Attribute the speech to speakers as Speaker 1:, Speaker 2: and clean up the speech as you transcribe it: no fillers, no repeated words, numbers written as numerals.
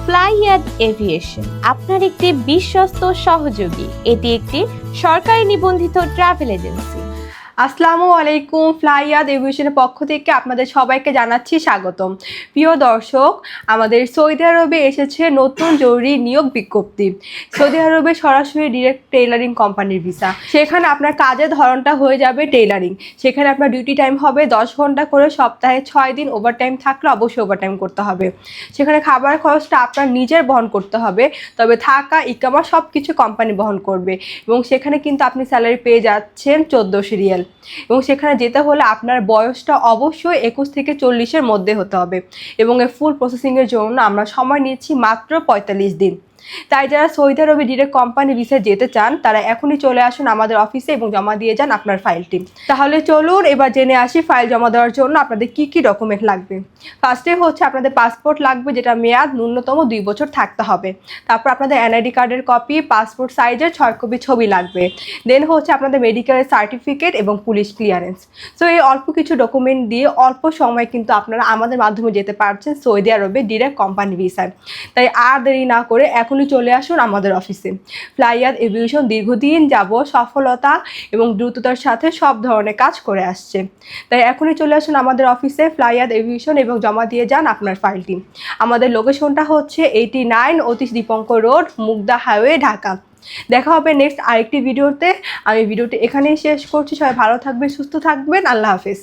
Speaker 1: ফ্লাইয়াদ aviation আপনার একটি বিশ্বস্ত সহযোগী। এটি একটি সরকারি নিবন্ধিত ট্রাভেল এজেন্সি।
Speaker 2: আসসালামু আলাইকুম। ফ্লাইয়াদ এভিয়েশনের পক্ষ থেকে আপনাদের সবাইকে জানাচ্ছি স্বাগতম। প্রিয় দর্শক, আমাদের সৌদি আরবে এসেছে নতুন জরুরি নিয়োগ বিজ্ঞপ্তি। সৌদি আরবে সরাসরি ডিরেক্ট টেইলারিং কোম্পানির ভিসা। সেখানে আপনার কাজের ধরনটা হয়ে যাবে টেইলারিং। সেখানে আপনার ডিউটি টাইম হবে 10 ঘন্টা করে, সপ্তাহে 6 দিন। ওভারটাইম থাকলে অবশ্যই ওভারটাইম করতে হবে। সেখানে খাবার খরচটা আপনার নিজের বহন করতে হবে, তবে থাকা ইকামা সব কিছু কোম্পানি বহন করবে। এবং সেখানে কিন্তু আপনি স্যালারি পেয়ে যাচ্ছেন 1400 রিয়াল। এবং সেখানে যেতে হলে আপনার বয়সটা অবশ্যই 21 থেকে 40-এর মধ্যে হতে হবে। এবং এই ফুল প্রসেসিংয়ের জন্য আমরা সময় নিচ্ছি মাত্র 45 দিন। তাই যারা সৌদি আরবে ডিরেক্ট কোম্পানি ভিসায় যেতে চান তারা এখনই চলে আসুন আমাদের অফিসে এবং জমা দিয়ে যান আপনার ফাইলটি। তাহলে চলুন এবার জেনে আসি ফাইল জমা দেওয়ার জন্য আপনাদের কি কি ডকুমেন্ট লাগবে। ফার্স্টে হচ্ছে আপনাদের পাসপোর্ট লাগবে, যেটা মেয়াদ ন্যূনতম 2 বছর থাকতে হবে। তারপর আপনাদের এনআইডি কার্ডের কপি, পাসপোর্ট সাইজের 6 কপি ছবি লাগবে। দেন হচ্ছে আপনাদের মেডিকেলের সার্টিফিকেট এবং পুলিশ ক্লিয়ারেন্স। সো এই অল্প কিছু ডকুমেন্ট দিয়ে অল্প সময় কিন্তু আপনারা আমাদের মাধ্যমে যেতে পারছেন সৌদি আরবে ডিরেক্ট কোম্পানি ভিসায়। তাই আর দেরি না করে এখনই চলে আসুন আমাদের অফিসে। ফ্লাইয়াদ এভিয়েশন দীর্ঘদিন যাবত সফলতা এবং দ্রুততার সাথে সব ধরনের কাজ করে আসছে। তাই এখনই চলে আসুন আমাদের অফিসে ফ্লাইয়াদ এভিয়েশন এবং জমা দিয়ে যান আপনার ফাইলটি। আমাদের লোকেশনটা হচ্ছে 89 অতীশ দীপঙ্কর রোড, মুগদা হাইওয়ে, ঢাকা। দেখা হবে নেক্সট আরেকটি ভিডিওতে। আমি ভিডিওটি এখানেই শেষ করছি। সবাই ভালো থাকবেন, সুস্থ থাকবেন। আল্লাহ হাফেজ।